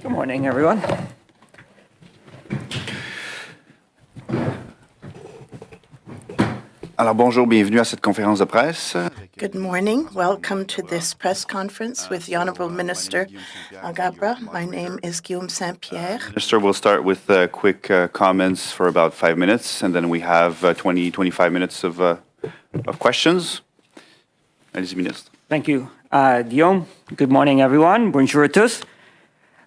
Good morning, everyone. Alors bonjour, bienvenue à cette conférence de presse. Good morning. Welcome to this press conference with the Honourable Minister Alghabra. My name is Guillaume Saint-Pierre. Minister will start with quick comments for about 5 minutes, and then we have 25 minutes of questions. Allez-y, Ministre. Thank you, Guillaume. Good morning, everyone. Bonjour à tous.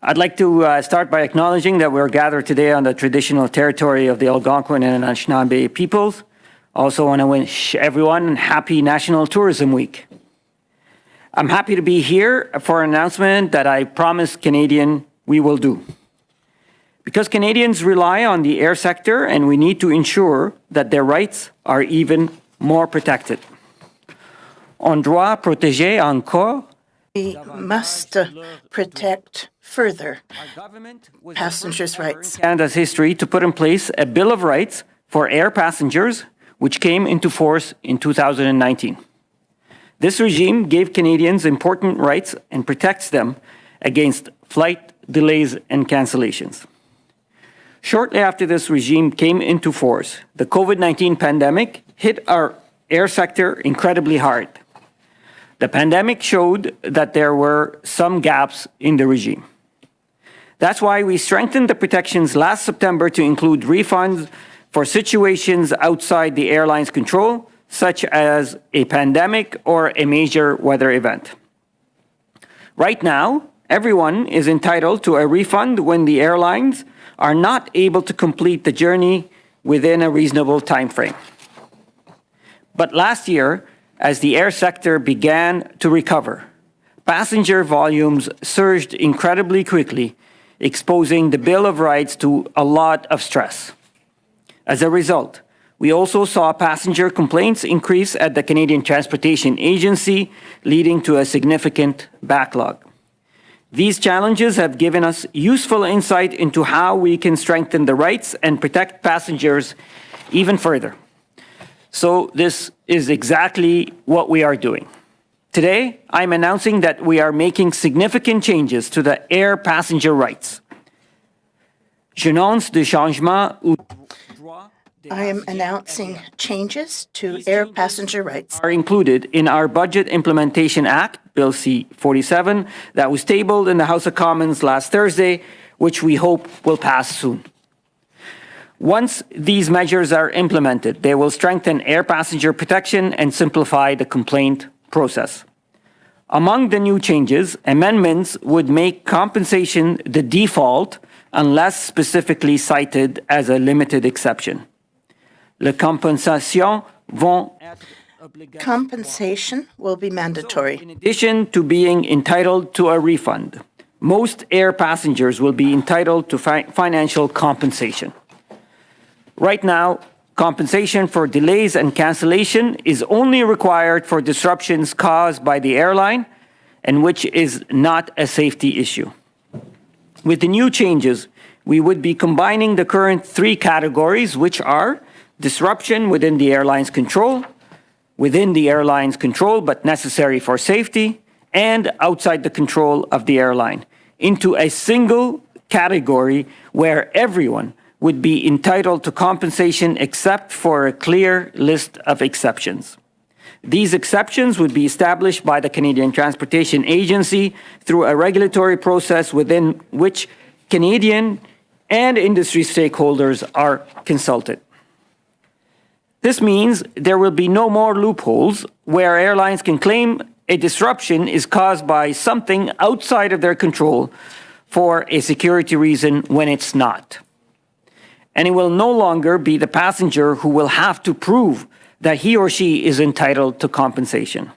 I'd like to start by acknowledging that we're gathered today on the traditional territory of the Algonquin and Anishinaabe peoples. Also want to wish everyone a happy National Tourism Week. I'm happy to be here for an announcement that I promised Canadian we will do. Because Canadians rely on the air sector and we need to ensure that their rights are even more protected. On doit protéger encore. We must protect further passengers' rights. Canada's history to put in place a Bill of Rights for air passengers which came into force in 2019. This regime gave Canadians important rights and protects them against flight delays and cancellations. Shortly after this regime came into force, the COVID-19 pandemic hit our air sector incredibly hard. The pandemic showed that there were some gaps in the regime. That's why we strengthened the protections last September to include refunds for situations outside the airline's control, such as a pandemic or a major weather event. Right now, everyone is entitled to a refund when the airlines are not able to complete the journey within a reasonable time frame. But last year, as the air sector began to recover, passenger volumes surged incredibly quickly, exposing the Bill of Rights to a lot of stress. As a result, we also saw passenger complaints increase at the Canadian Transportation Agency, leading to a significant backlog. These challenges have given us useful insight into how we can strengthen the rights and protect passengers even further. So this is exactly what we are doing. Today, I'm announcing that we are making significant changes to the air passenger rights. J'annonce des changements I am announcing changes to air passenger rights. Are included in our Budget Implementation Act, Bill C-47, that was tabled in the House of Commons last Thursday, which we hope will pass soon. Once these measures are implemented, they will strengthen air passenger protection and simplify the complaint process. Among the new changes, amendments would make compensation the default unless specifically cited as a limited exception. Compensation will be mandatory. In addition to being entitled to a refund, most air passengers will be entitled to financial compensation. Right now, compensation for delays and cancellation is only required for disruptions caused by the airline and which is not a safety issue. With the new changes, we would be combining the current three categories, which are disruption within the airline's control but necessary for safety, and outside the control of the airline, into a single category where everyone would be entitled to compensation except for a clear list of exceptions. These exceptions would be established by the Canadian Transportation Agency through a regulatory process within which Canadian and industry stakeholders are consulted. This means there will be no more loopholes where airlines can claim a disruption is caused by something outside of their control for a security reason when it's not. And it will no longer be the passenger who will have to prove that he or she is entitled to compensation.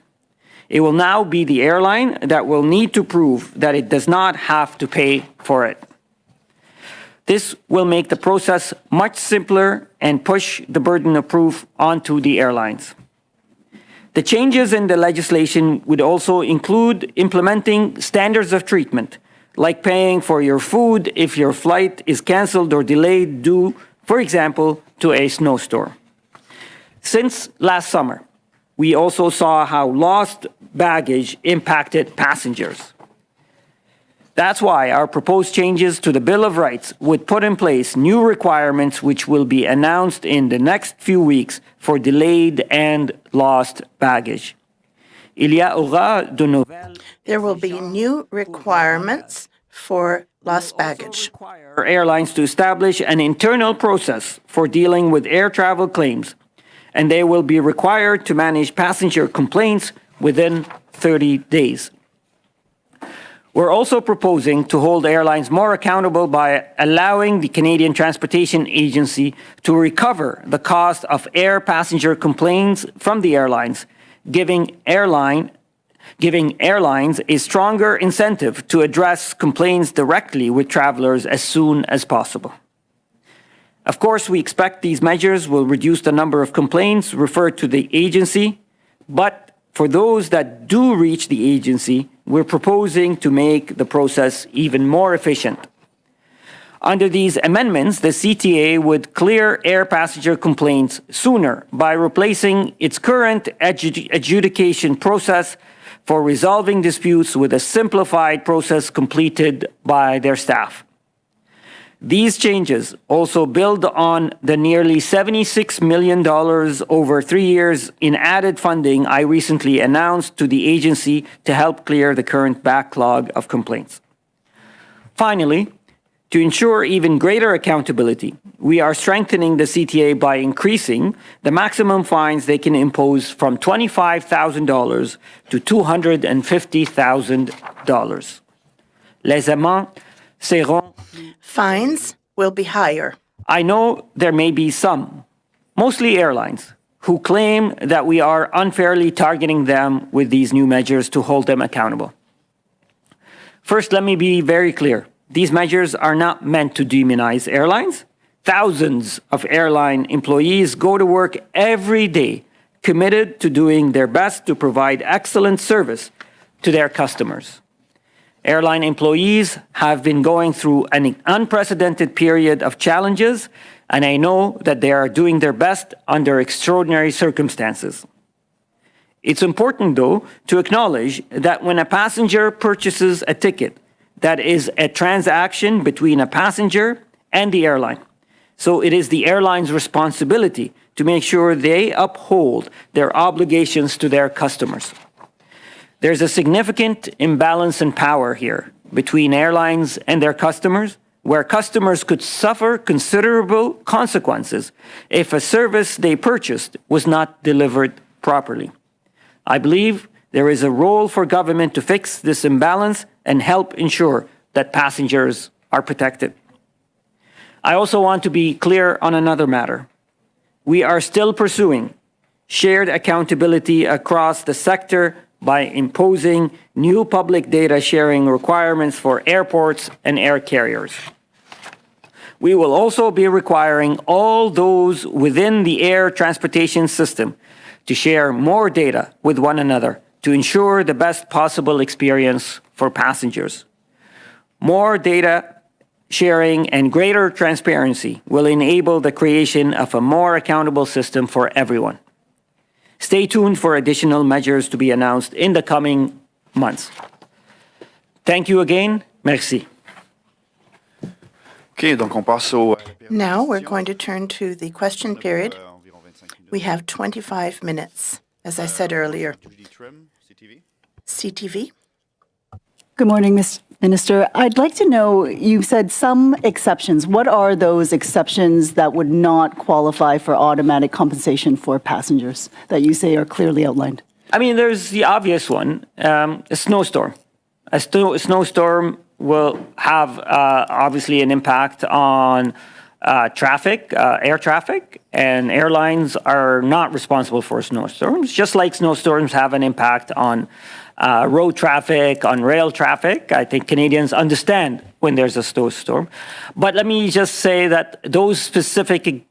It will now be the airline that will need to prove that it does not have to pay for it. This will make the process much simpler and push the burden of proof onto the airlines. The changes in the legislation would also include implementing standards of treatment, like paying for your food if your flight is cancelled or delayed due, for example, to a snowstorm. Since last summer, we also saw how lost baggage impacted passengers. That's why our proposed changes to the Bill of Rights would put in place new requirements which will be announced in the next few weeks for delayed and lost baggage. There will be new requirements for lost baggage. For airlines to establish an internal process for dealing with air travel claims, and they will be required to manage passenger complaints within 30 days. We're also proposing to hold airlines more accountable by allowing the Canadian Transportation Agency to recover the cost of air passenger complaints from the airlines, giving airlines a stronger incentive to address complaints directly with travelers as soon as possible. Of course, we expect these measures will reduce the number of complaints referred to the agency, but for those that do reach the agency, we're proposing to make the process even more efficient. Under these amendments, the CTA would clear air passenger complaints sooner by replacing its current adjudication process for resolving disputes with a simplified process completed by their staff. These changes also build on the nearly $76 million over 3 years in added funding I recently announced to the agency to help clear the current backlog of complaints. Finally, to ensure even greater accountability, we are strengthening the CTA by increasing the maximum fines they can impose from $25,000 to $250,000. Les amendes seront. Fines will be higher. I know there may be some, mostly airlines, who claim that we are unfairly targeting them with these new measures to hold them accountable. First, let me be very clear. These measures are not meant to demonize airlines. Thousands of airline employees go to work every day, committed to doing their best to provide excellent service to their customers. Airline employees have been going through an unprecedented period of challenges, and I know that they are doing their best under extraordinary circumstances. It's important, though, to acknowledge that when a passenger purchases a ticket, that is a transaction between a passenger and the airline. So it is the airline's responsibility to make sure they uphold their obligations to their customers. There's a significant imbalance in power here between airlines and their customers, where customers could suffer considerable consequences if a service they purchased was not delivered properly. I believe there is a role for government to fix this imbalance and help ensure that passengers are protected. I also want to be clear on another matter. We are still pursuing shared accountability across the sector by imposing new public data sharing requirements for airports and air carriers. We will also be requiring all those within the air transportation system to share more data with one another to ensure the best possible experience for passengers. More data sharing and greater transparency will enable the creation of a more accountable system for everyone. Stay tuned for additional measures to be announced in the coming months. Thank you again. Merci. Now we're going to turn to the question period. We have 25 minutes, as I said earlier. CTV. Good morning, Minister. I'd like to know, you said some exceptions. What are those exceptions that would not qualify for automatic compensation for passengers that you say are clearly outlined? I mean, there's the obvious one, a snowstorm. A snowstorm will have obviously an impact on traffic, air traffic, and airlines are not responsible for snowstorms, just like snowstorms have an impact on road traffic, on rail traffic. I think Canadians understand when there's a snowstorm. But let me just say that those specific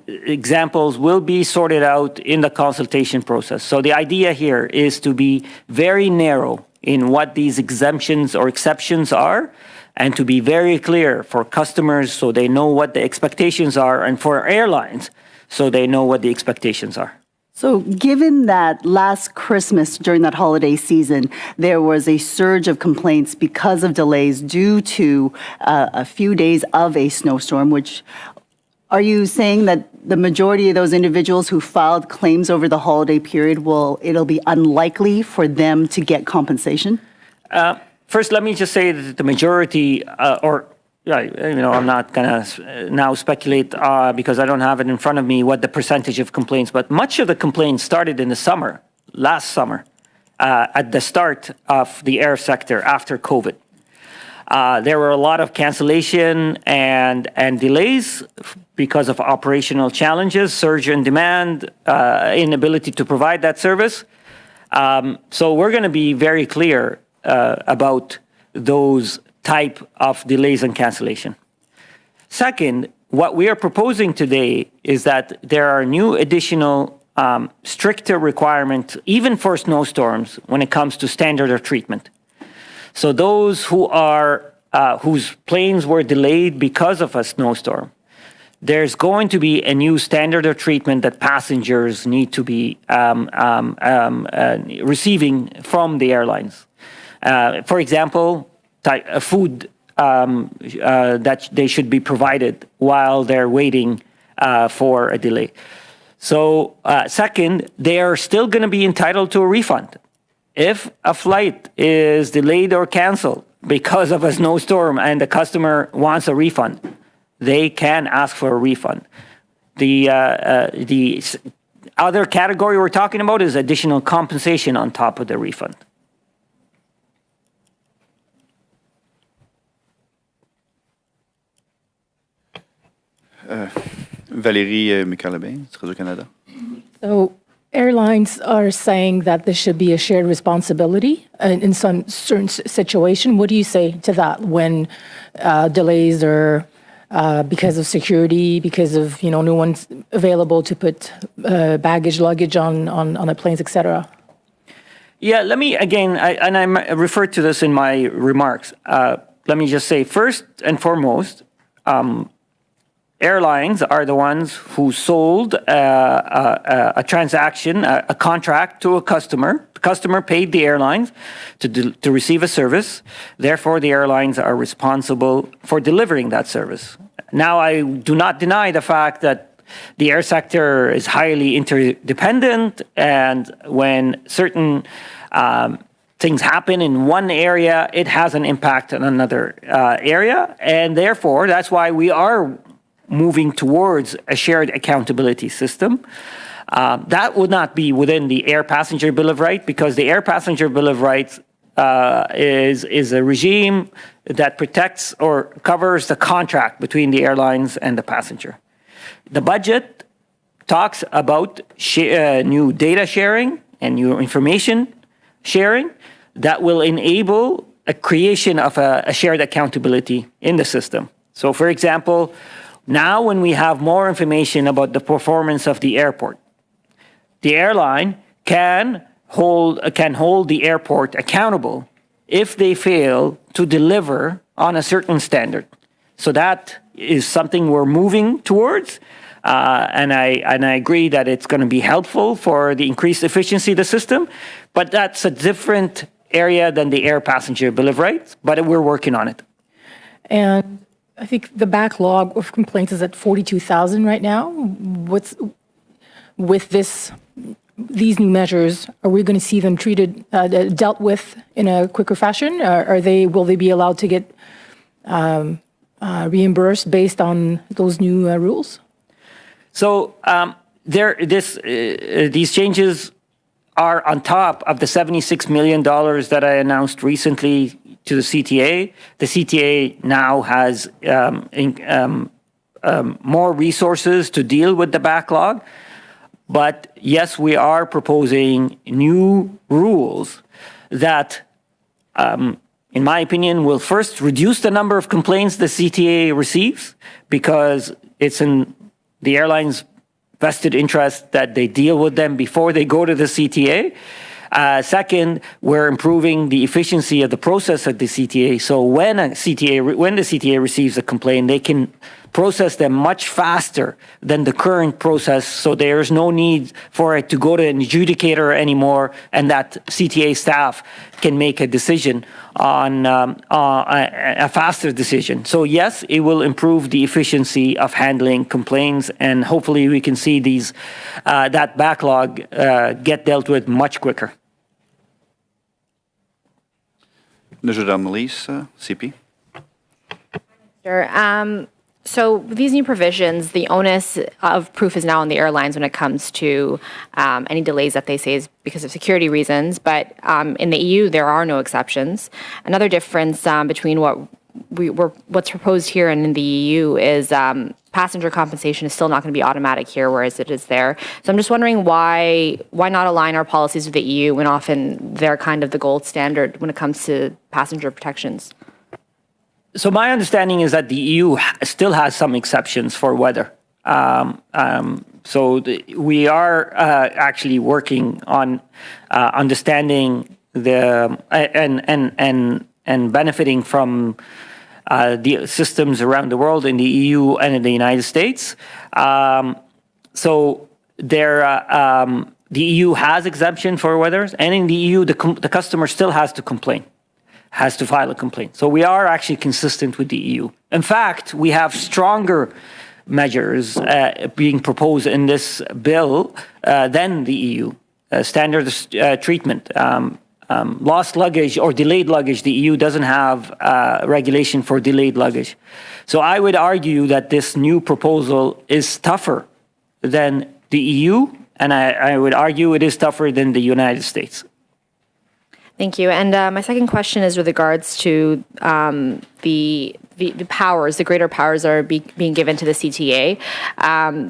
examples will be sorted out in the consultation process. So the idea here is to be very narrow in what these exemptions or exceptions are, and to be very clear for customers so they know what the expectations are, and for airlines so they know what the expectations are. So given that last Christmas during that holiday season, there was a surge of complaints because of delays due to a few days of a snowstorm, which are you saying that the majority of those individuals who filed claims over the holiday period it'll be unlikely for them to get compensation? First, let me just say that the majority, I'm not going to now speculate because I don't have it in front of me what the percentage of complaints, but much of the complaints started in the summer, last summer, at the start of the air sector after COVID. There were a lot of cancellation and delays because of operational challenges, surge in demand, inability to provide that service. So we're going to be very clear about those type of delays and cancellation. Second, what we are proposing today is that there are new additional stricter requirements, even for snowstorms, when it comes to standard of treatment. So those whose planes were delayed because of a snowstorm, there's going to be a new standard of treatment that passengers need to be receiving from the airlines. For example, food that they should be provided while they're waiting for a delay. So second, they are still going to be entitled to a refund. If a flight is delayed or canceled because of a snowstorm and the customer wants a refund, they can ask for a refund. The other category we're talking about is additional compensation on top of the refund. Valérie Mécarlebin, Radio-Canada. So airlines are saying that this should be a shared responsibility in some certain situation. What do you say to that when delays are because of security, because of no one's available to put luggage on the planes, etc.? Yeah, let me again, I referred to this in my remarks. Let me just say, first and foremost, airlines are the ones who sold a transaction, a contract to a customer. The customer paid the airlines to receive a service. Therefore, the airlines are responsible for delivering that service. Now, I do not deny the fact that the air sector is highly interdependent, and when certain things happen in one area, it has an impact on another area. And therefore, that's why we are moving towards a shared accountability system. That would not be within the Air Passenger Bill of Rights, because the Air Passenger Bill of Rights is a regime that protects or covers the contract between the airlines and the passenger. The budget talks about new data sharing and new information sharing that will enable a creation of a shared accountability in the system. So, for example, now when we have more information about the performance of the airport, the airline can hold the airport accountable if they fail to deliver on a certain standard. So that is something we're moving towards, and I agree that it's going to be helpful for the increased efficiency of the system, but that's a different area than the Air Passenger Bill of Rights, but we're working on it. And I think the backlog of complaints is at 42,000 right now. What's with these new measures? Are we going to see them dealt with in a quicker fashion? Will they be allowed to get reimbursed based on those new rules? So these changes are on top of the $76 million that I announced recently to the CTA. The CTA now has more resources to deal with the backlog. But yes, we are proposing new rules that, in my opinion, will first reduce the number of complaints the CTA receives, because it's in the airline's vested interest that they deal with them before they go to the CTA. Second, we're improving the efficiency of the process of the CTA. So when the CTA receives a complaint, they can process them much faster than the current process, so there's no need for it to go to an adjudicator anymore, and that CTA staff can make a decision on a faster decision. So yes, it will improve the efficiency of handling complaints, and hopefully we can see these that backlog get dealt with much quicker. CP. Sure. So these new provisions, the onus of proof is now on the airlines when it comes to any delays that they say is because of security reasons. But in the EU, there are no exceptions. Another difference between what's proposed here and in the EU is passenger compensation is still not going to be automatic here, whereas it is there. So I'm just wondering why not align our policies with the EU when often they're kind of the gold standard when it comes to passenger protections? So my understanding is that the EU still has some exceptions for weather. We are actually working on understanding the and benefiting from the systems around the world in the EU and in the United States. The EU has exemption for weather, and in the EU, the customer still has to complain. Has to file a complaint. So we are actually consistent with the EU. In fact, we have stronger measures being proposed in this bill than the EU. Standard treatment, lost luggage or delayed luggage, the EU doesn't have regulation for delayed luggage. So I would argue that this new proposal is tougher than the EU, and I would argue it is tougher than the United States. Thank you. And my second question is with regards to the powers, the greater powers that are being given to the CTA.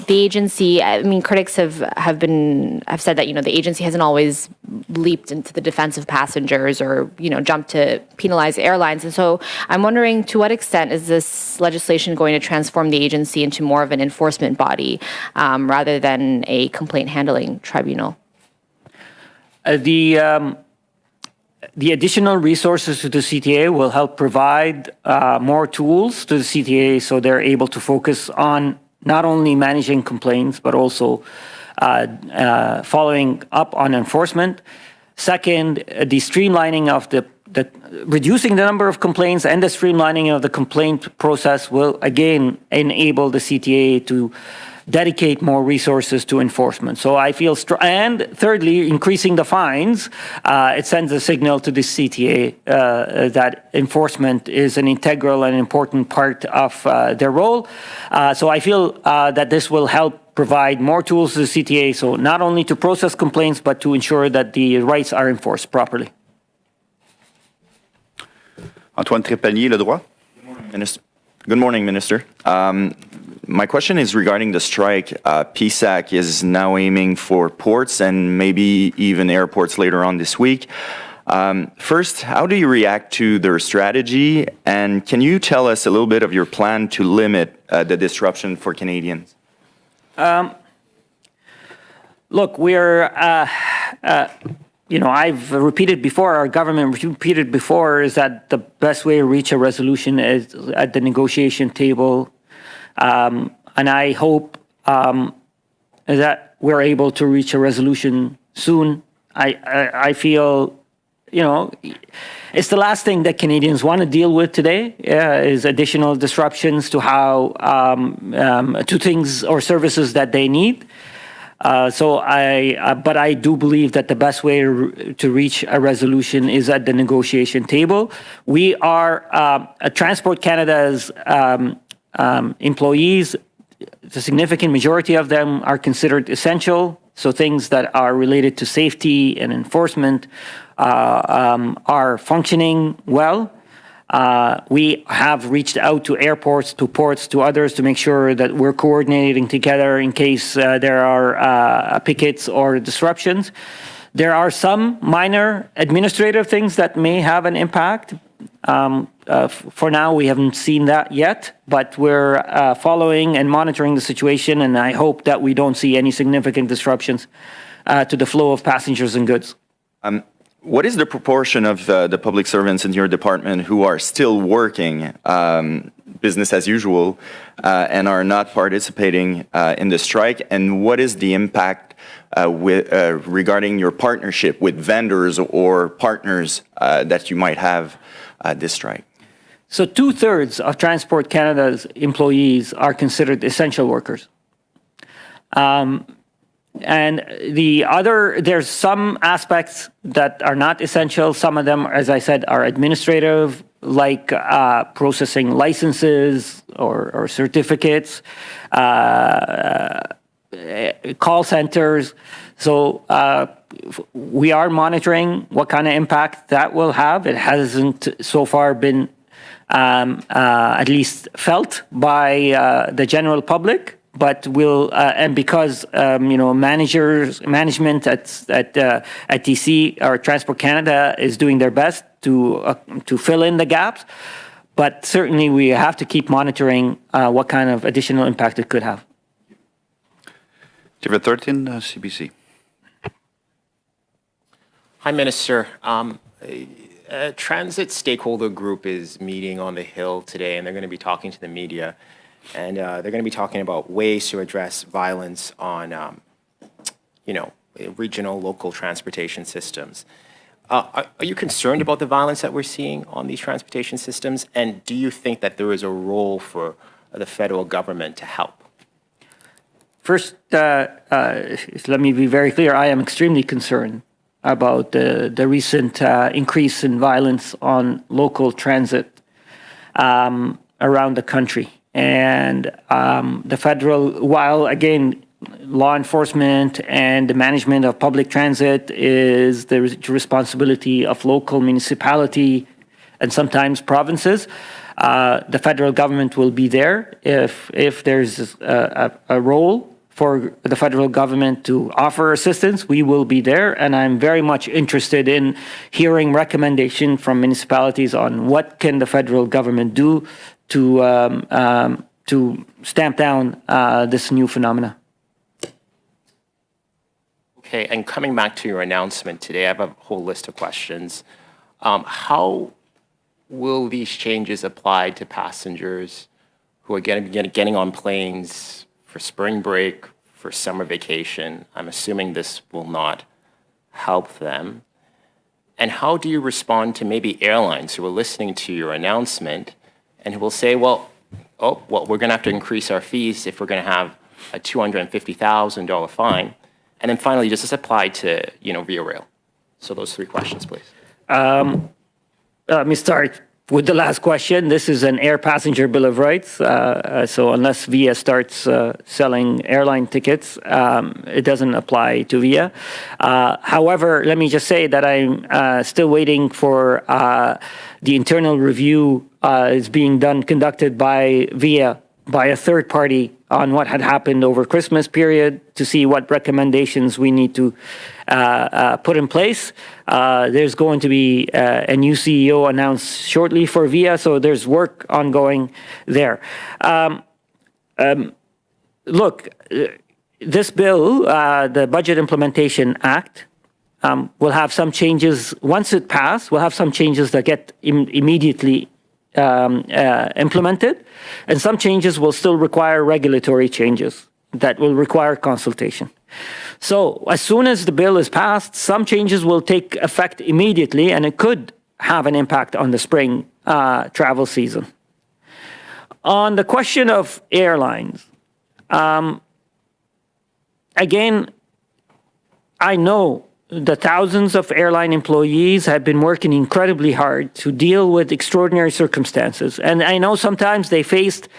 The agency, I mean, critics have said that, the agency hasn't always leaped into the defense of passengers or, jumped to penalize airlines. And so I'm wondering, to what extent is this legislation going to transform the agency into more of an enforcement body rather than a complaint handling tribunal? The additional resources to the CTA will help provide more tools to the CTA so they're able to focus on not only managing complaints, but also following up on enforcement. Second, the streamlining of reducing the number of complaints and the streamlining of the complaint process will again enable the CTA to dedicate more resources to enforcement. So I feel, and thirdly, increasing the fines, it sends a signal to the CTA that enforcement is an integral and important part of their role. So I feel that this will help provide more tools to the CTA, so not only to process complaints, but to ensure that the rights are enforced properly. Antoine Trépanier, Le Droit. Good morning, Minister. My question is regarding the strike. PSAC is now aiming for ports and maybe even airports later on this week. First, how do you react to their strategy? And can you tell us a little bit of your plan to limit the disruption for Canadians? Look, I've repeated before, our government repeated before, is that the best way to reach a resolution is at the negotiation table. And I hope that we're able to reach a resolution soon. I feel, it's the last thing that Canadians want to deal with today, is additional disruptions to to things or services that they need. But I do believe that the best way to reach a resolution is at the negotiation table. We are Transport Canada's employees. The significant majority of them are considered essential. So things that are related to safety and enforcement are functioning well. We have reached out to airports, to ports, to others to make sure that we're coordinating together in case there are pickets or disruptions. There are some minor administrative things that may have an impact. For now, we haven't seen that yet, but we're following and monitoring the situation, and I hope that we don't see any significant disruptions to the flow of passengers and goods. What is the proportion of the public servants in your department who are still working business as usual and are not participating in the strike? And what is the impact regarding your partnership with vendors or partners that you might have this strike? So 2/3 of Transport Canada's employees are considered essential workers. And there's some aspects that are not essential. Some of them, as I said, are administrative, like processing licenses or certificates, call centers. So we are monitoring what kind of impact that will have. It hasn't so far been at least felt by the general public. But and because management at TC or Transport Canada is doing their best to fill in the gaps, but certainly we have to keep monitoring what kind of additional impact it could have. David 13, CBC. Hi, Minister. A transit stakeholder group is meeting on the Hill today, and they're going to be talking to the media. And they're going to be talking about ways to address violence on, regional, local transportation systems. Are you concerned about the violence that we're seeing on these transportation systems? And do you think that there is a role for the federal government to help? First, let me be very clear. I am extremely concerned about the recent increase in violence on local transit around the country. And the federal, while again, law enforcement and the management of public transit is the responsibility of local municipality and sometimes provinces, the federal government will be there if there's a role for the federal government to offer assistance. We will be there, and I'm very much interested in hearing recommendation from municipalities on what can the federal government do to stamp down this new phenomena. Okay, and coming back to your announcement today, I have a whole list of questions. How will these changes apply to passengers who are getting on planes for spring break, for summer vacation? I'm assuming this will not help them. And how do you respond to maybe airlines who are listening to your announcement and who will say, well, we're going to have to increase our fees if we're going to have a $250,000 fine? And then finally, does this apply to, Via Rail? So those three questions, please. Let me start with the last question. This is an air passenger bill of rights. So unless Via starts selling airline tickets, it doesn't apply to Via. However, let me just say that I'm still waiting for the internal review is being conducted by Via by a third party on what had happened over Christmas period to see what recommendations we need to put in place. There's going to be a new CEO announced shortly for Via, so there's work ongoing there. Look, this bill, the Budget Implementation Act, will have some changes. Once it passed, we'll have some changes that get immediately implemented, and some changes will still require regulatory changes that will require consultation. So as soon as the bill is passed, some changes will take effect immediately, and it could have an impact on the spring travel season. On the question of airlines, again, I know the thousands of airline employees have been working incredibly hard to deal with extraordinary circumstances. And I know sometimes they faced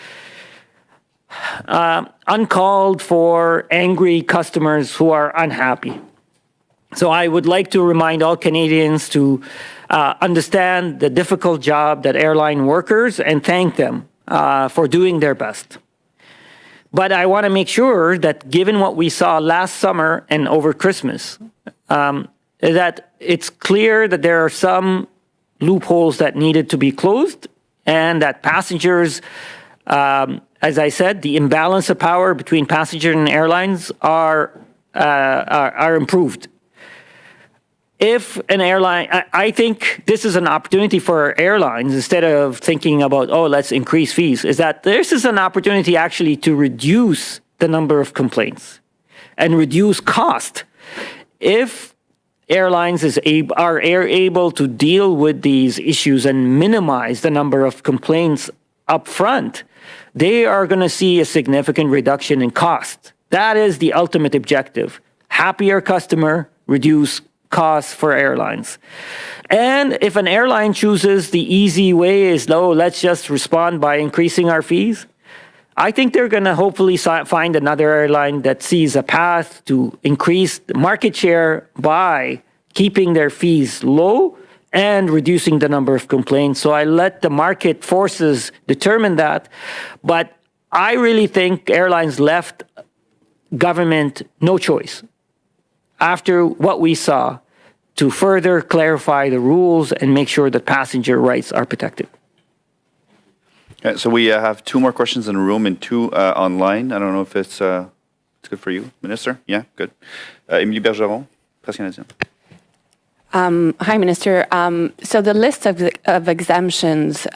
uncalled for angry customers who are unhappy. So I would like to remind all Canadians to understand the difficult job that airline workers and thank them for doing their best. But I want to make sure that given what we saw last summer and over Christmas, that it's clear that there are some loopholes that needed to be closed, and that passengers, as I said, the imbalance of power between passengers and airlines are improved. if an airline, I think this is an opportunity for airlines, instead of thinking about, oh, let's increase fees, is that this is an opportunity actually to reduce the number of complaints and reduce cost. If airlines are able to deal with these issues and minimize the number of complaints up front, they are going to see a significant reduction in cost. That is the ultimate objective. Happier customer, reduce costs for airlines. And if an airline chooses the easy way is, no, let's just respond by increasing our fees, I think they're going to hopefully find another airline that sees a path to increase market share by keeping their fees low and reducing the number of complaints. So I let the market forces determine that. But I really think airlines left government no choice after what we saw to further clarify the rules and make sure that passenger rights are protected. So we have 2 more questions in the room and 2 online. I don't know if it's good for you, Minister. Yeah, good. Émilie Bergeron, Presse Canadienne. Hi, Minister. So the list of exemptions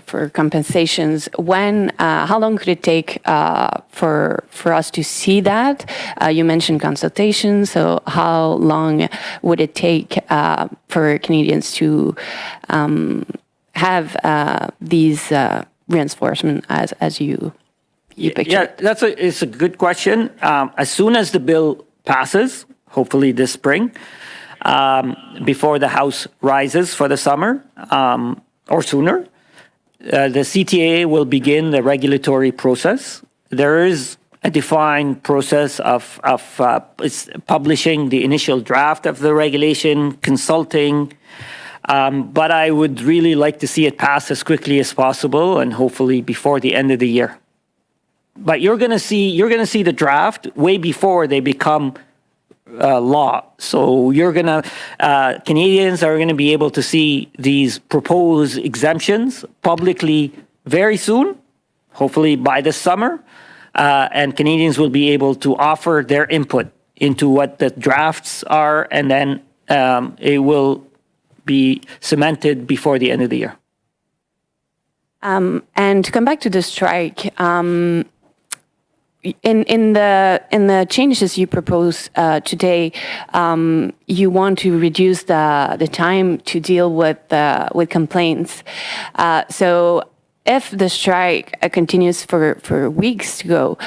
for compensations, how long could it take for us to see that? You mentioned consultation, so how long would it take for Canadians to have these reinforcement as you picture? Yeah, it's a good question. As soon as the bill passes, hopefully this spring, before the House rises for the summer, or sooner, the CTA will begin the regulatory process. There is a defined process of publishing the initial draft of the regulation, consulting, but I would really like to see it pass as quickly as possible and hopefully before the end of the year. But you're going to see the draft way before they become law. So Canadians are going to be able to see these proposed exemptions publicly very soon, hopefully by this summer, and Canadians will be able to offer their input into what the drafts are, and then it will be cemented before the end of the year. And to come back to the strike, in the changes you propose today, you want to reduce the time to deal with complaints. So if the strike continues for weeks to go,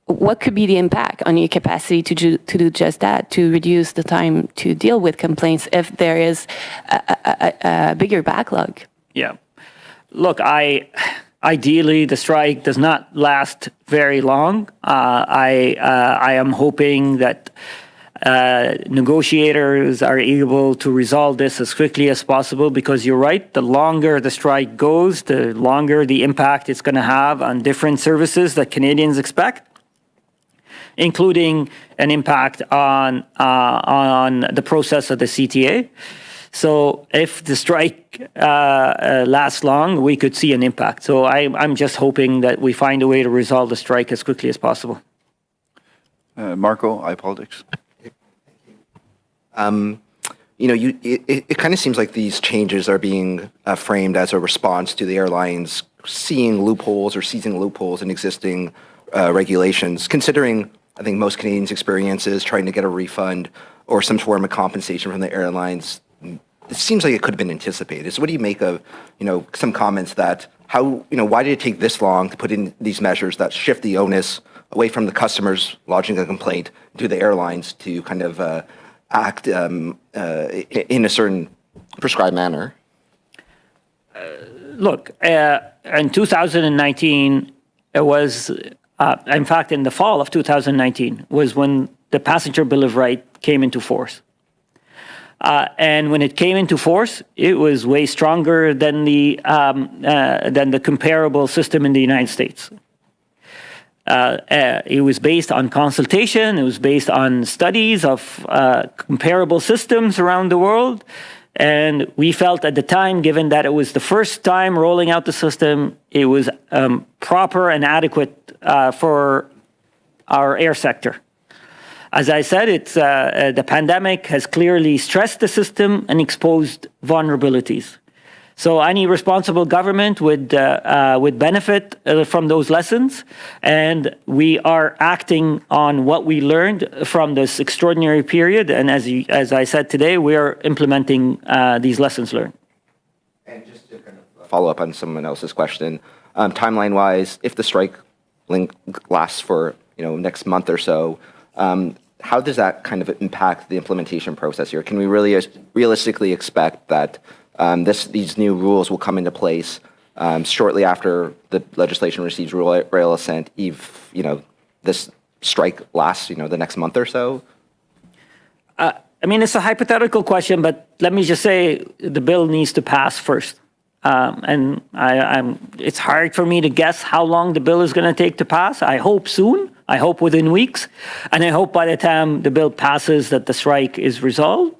what could be the impact on your capacity to do just that, to reduce the time to deal with complaints if there is a bigger backlog? Yeah. Look, ideally, the strike does not last very long. I am hoping that negotiators are able to resolve this as quickly as possible, because you're right, the longer the strike goes, the longer the impact it's going to have on different services that Canadians expect, including an impact on the process of the CTA. So if the strike lasts long, we could see an impact. So I'm just hoping that we find a way to resolve the strike as quickly as possible. Marco, iPolitics. It kind of seems like these changes are being framed as a response to the airlines seeing loopholes or seizing loopholes in existing regulations, considering, I think, most Canadians' experiences trying to get a refund or some form of compensation from the airlines. It seems like it could have been anticipated. So what do you make of, some comments that why did it take this long to put in these measures that shift the onus away from the customers lodging a complaint to the airlines to kind of act in a certain prescribed manner? Look, in 2019, it was, in fact, in the fall of 2019 was when the Passenger Bill of Rights came into force. And when it came into force, it was way stronger than the comparable system in the United States. It was based on consultation. It was based on studies of comparable systems around the world. And we felt at the time, given that it was the first time rolling out the system, it was proper and adequate for our air sector. As I said, the pandemic has clearly stressed the system and exposed vulnerabilities. So any responsible government would benefit from those lessons, and we are acting on what we learned from this extraordinary period. And as I said today, we are implementing these lessons learned. And just to kind of follow up on someone else's question, timeline-wise, if the strike lasts for next month or so, how does that kind of impact the implementation process here? Can we really realistically expect that these new rules will come into place shortly after the legislation receives royal assent, if this strike lasts the next month or so? I mean, it's a hypothetical question, but let me just say the bill needs to pass first. And it's hard for me to guess how long the bill is going to take to pass. I hope soon. I hope within weeks. And I hope by the time the bill passes that the strike is resolved.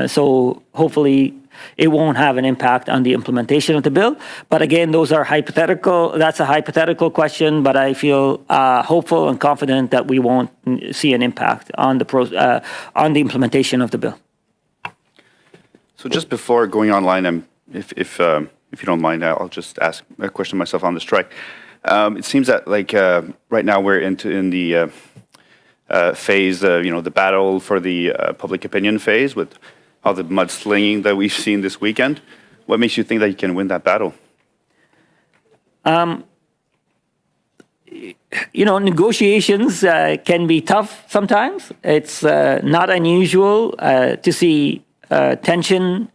So hopefully it won't have an impact on the implementation of the bill. But again, those are hypothetical. That's a hypothetical question, but I feel hopeful and confident that we won't see an impact on the implementation of the bill. So just before going online, if you don't mind, I'll just ask a question myself on the strike. It seems that right now we're in the phase, the battle for the public opinion phase with all the mudslinging that we've seen this weekend. What makes you think that you can win that battle? Negotiations can be tough sometimes. It's not unusual to see tension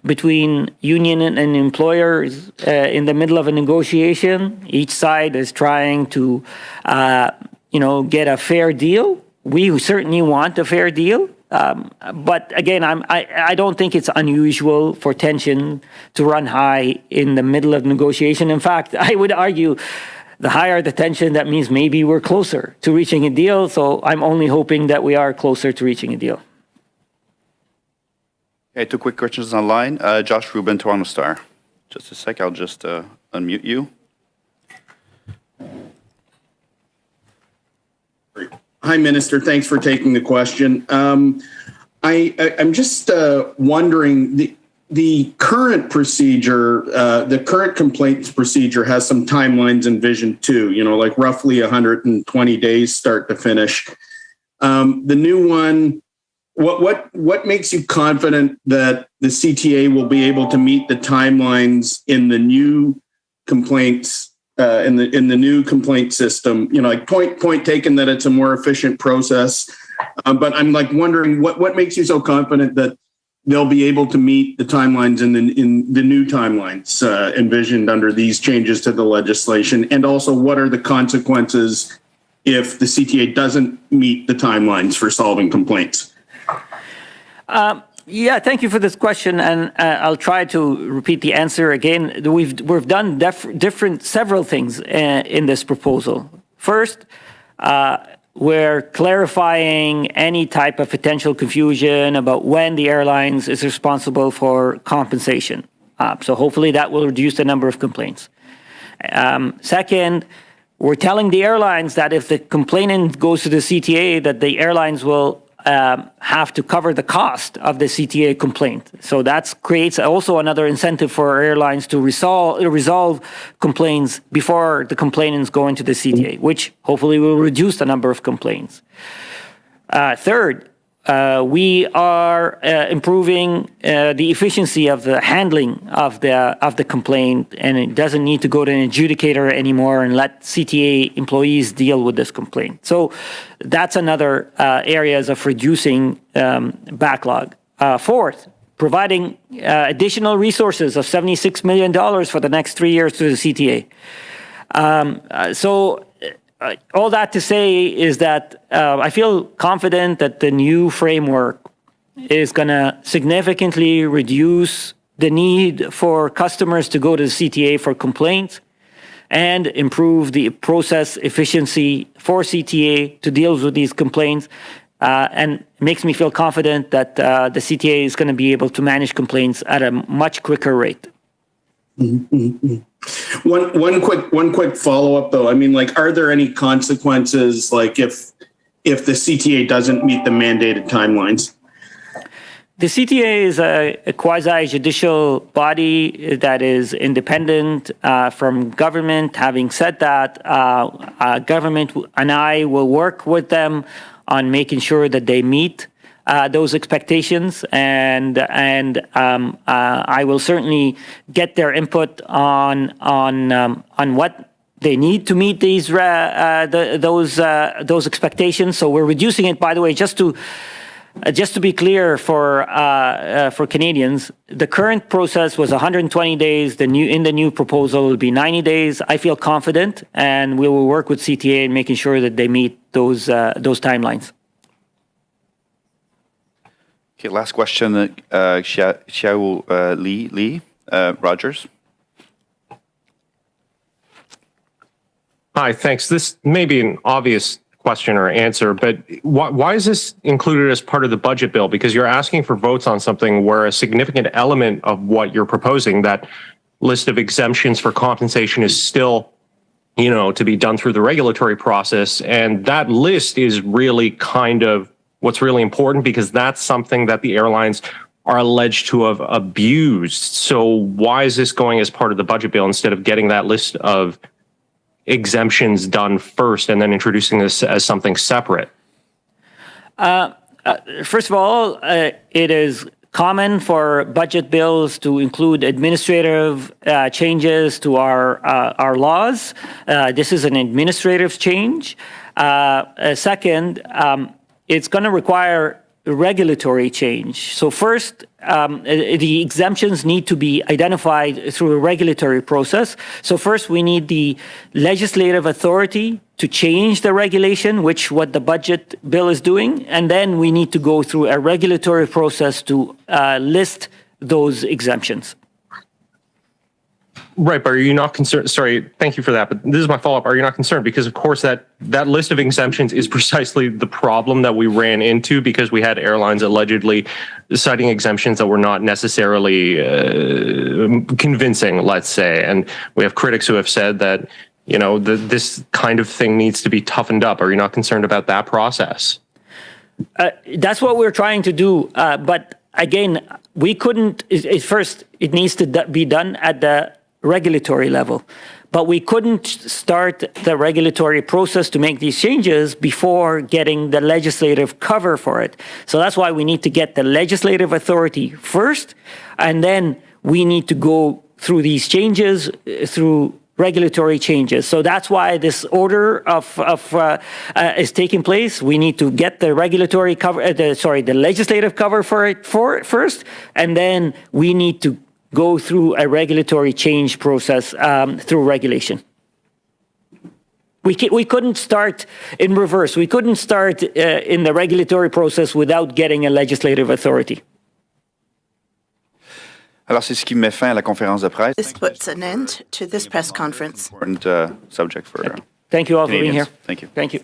between union and employers in the middle of a negotiation. Each side is trying to, get a fair deal. We certainly want a fair deal. But again, I don't think it's unusual for tension to run high in the middle of negotiation. In fact, I would argue the higher the tension, that means maybe we're closer to reaching a deal. So I'm only hoping that we are closer to reaching a deal. Okay, 2 quick questions online. Josh Rubin, Toronto Star. Just a sec, I'll just unmute you. Hi, Minister. Thanks for taking the question. I'm just wondering, the current procedure, the current complaints procedure has some timelines envisioned too, like roughly 120 days start to finish. The new one, what makes you confident that the CTA will be able to meet the timelines in the new complaints in the new complaint system? Point taken that it's a more efficient process, but I'm wondering what makes you so confident that they'll be able to meet the timelines in the new timelines envisioned under these changes to the legislation, and also what are the consequences if the CTA doesn't meet the timelines for solving complaints? Yeah, thank you for this question, and I'll try to repeat the answer again. We've done several things in this proposal. First, we're clarifying any type of potential confusion about when the airlines is responsible for compensation. So hopefully that will reduce the number of complaints. Second, we're telling the airlines that if the complainant goes to the CTA, that the airlines will have to cover the cost of the CTA complaint. So that creates also another incentive for airlines to resolve complaints before the complainants go into the CTA, which hopefully will reduce the number of complaints. Third, we are improving the efficiency of the handling of the complaint, and it doesn't need to go to an adjudicator anymore and let CTA employees deal with this complaint. So that's another areas of reducing backlog. Fourth, providing additional resources of $76 million for the next 3 years to the CTA. All that to say is that I feel confident that the new framework is going to significantly reduce the need for customers to go to the CTA for complaints and improve the process efficiency for CTA to deal with these complaints. And makes me feel confident that the CTA is going to be able to manage complaints at a much quicker rate. Mm-hmm. One quick follow-up though. I mean, are there any consequences, if if the CTA doesn't meet the mandated timelines? The CTA is a quasi-judicial body that is independent from government. Having said that, government and I will work with them on making sure that they meet those expectations, and I will certainly get their input on what they need to meet these those expectations. So we're reducing it. By the way, just to be clear for Canadians, the current process was 120 days. In the new proposal will be 90 days. I feel confident, and we will work with CTA in making sure that they meet those timelines. Okay, last question, Xiao Li, Rogers. Hi, thanks. This may be an obvious question or answer, but why is this included as part of the budget bill? Because you're asking for votes on something where a significant element of what you're proposing, that list of exemptions for compensation, is still, to be done through the regulatory process. And that list is really kind of what's really important, because that's something that the airlines are alleged to have abused. So why is this going as part of the budget bill instead of getting that list of exemptions done first and then introducing this as something separate? First of all, it is common for budget bills to include administrative changes to our laws. This is an administrative change. Second, it's going to require regulatory change. So first, the exemptions need to be identified through a regulatory process. So first, we need the legislative authority to change the regulation, what the budget bill is doing, and then we need to go through a regulatory process to list those exemptions. Right, but are you not concerned? Sorry, thank you for that. But this is my follow-up. Are you not concerned? Because, of course, that list of exemptions is precisely the problem that we ran into, because we had airlines allegedly citing exemptions that were not necessarily convincing, let's say. And we have critics who have said that, this kind of thing needs to be toughened up. Are you not concerned about that process? That's what we're trying to do. But again, we couldn't, first, it needs to be done at the regulatory level. But we couldn't start the regulatory process to make these changes before getting the legislative cover for it. So that's why we need to get the legislative authority first, and then we need to go through these changes through regulatory changes. So that's why this order is taking place. We need to get the regulatory cover, the legislative cover for it first, and then we need to go through a regulatory change process through regulation. We couldn't start in reverse. We couldn't start in the regulatory process without getting a legislative authority. Alors, c'est ce qui met fin à la conférence de presse. This puts an end to this press conference. Important subject for Thank you all for being here. Thank you. Thank you.